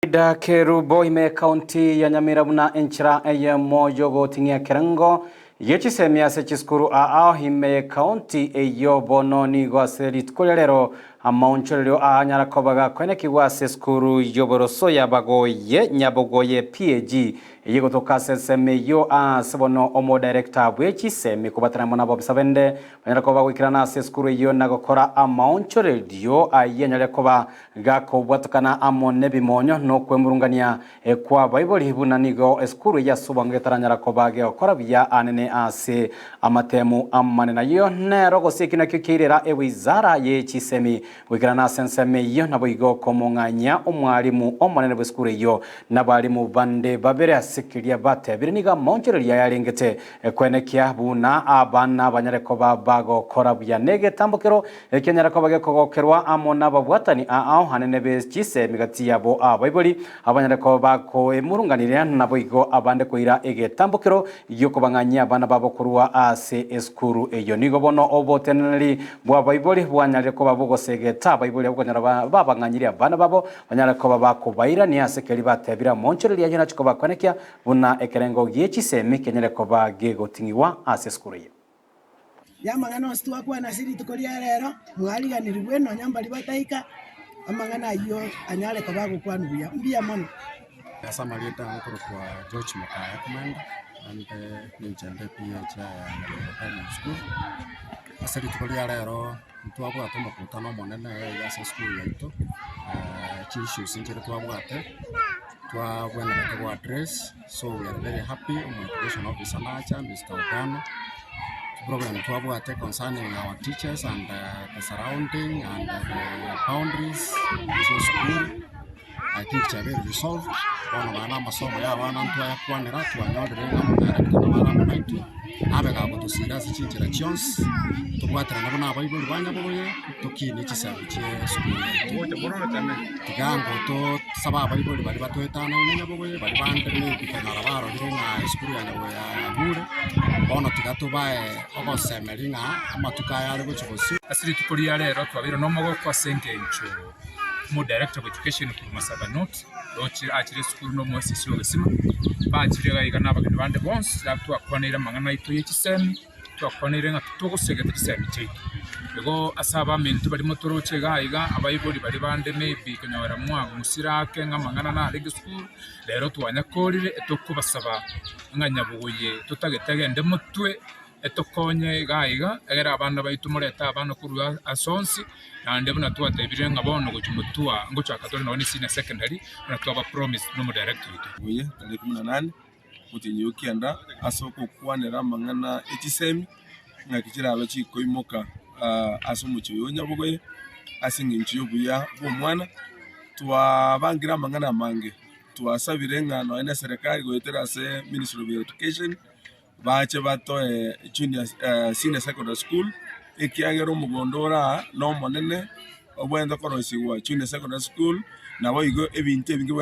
Da Kerubo ime kaunti ya Nyamira buna enchira eye mojo gotingia kerengo yechi semia se chiskuru ao hime kaunti eyo bono ni gwaseri tukolero amaunchero anyara kobaga kwene kiwase skuru yoboroso yabagoye nyabogoye PAG yego tokase semeyo sebono omo director bwechi semi kubatana mona bob sabende banyara koba wikirana se skuru yo nagokora amaunchero ayenya koba gako bwatukana amone bimonyo no kwemurungania kwa Bible hibuna nigo skuru ya subange taranyara koba ge okora biya anene ase amatemu amane nayo nero gosikina kikirira ewizara yechi semi wikirana senseme yo naboigo komonganya omwalimu omanene bweskuru yo nabalimu bande babere asikiria bate biriniga monchereria yarengete kwenekia buna abana banyareko bago korabya nege tambukero kenyareko bage kogokerwa amona babwatani ao hanene becise migati yabo Bible abanyareko bako emurunganire naboigo abande koira ege tambukero yoko banganya abana babo kurwa ase eskuru eyo nigo bono oboteneri bwa Bible bwanyareko babogosege ta Bible yabukanyara babanganyiri abana babo banyareko babakubaira ni asekeri batebira monchereria yona chikoba kwenekia buna ekerengo giechi semi kenyereko bage gotingiwa ase skuru ye yamangano stua kwa nasiri tukoria rero mwaliganiri bweno nyamba libataika amangana yo anyale ko bago kwa nuya mbia mono asa maleta ngoro kwa George Makaya komanda ande ninjande pia cha ya school asiri tukoria rero twabwa tomo kutano monene ya school yaito chishu sinjere twabwate twabwana kwa address, so we are very happy on the education officer Nacha, Mr. Ogano. Program twabwate concerning our teachers and the surrounding and the boundaries of school. I think it's very resolved. One of our masomo ya wana mtu ya kwanera tuanyodere na mara maitu abega go tusira sichinjira chons tubwatira nabo na Bible banya boye tukini chisabiche school tigango to saba Bible bali batoetana nenya boye bali bandere bikana baro na school ya nabo ya bure bono tigatubae ogosemeringa amatuka yale gochobosi asiri tukoria rero twabiro no mogo kwa sengencho mu director of education ku Masaba North dochi akire school no mwesi sio gesima bakire gayiga nabageni bande bonse laptop akwanira mangana ito yekisemi twakwanira nga tutogosege tukisemi cyitu bego asaba mintu bari motoroche gayiga abayibori bari bande maybe kanyawara mwangu musirake nga mangana na reg school rero twanyakorire etokubasaba nganyabuye tutagetege ndemutwe etokonye gayiga egera abana baitumureta abana kuru asonsi nande buna twatebire ngabono guchumutua ngochakatore na senior secondary na twaba promise no director oye tale 18 mutinyoki anda asoko kwanera mangana ekisemi ngakikira abachi koimoka asomucho yonya bogoye asinginchiyo buya bomwana twabangira mangana mange twasabire ngano ene serikali goetera se Ministry of Education bache bato junior senior secondary school ekiagero mugondora no monene obwenda korosiwa junior secondary school nabo igo ebinte bingi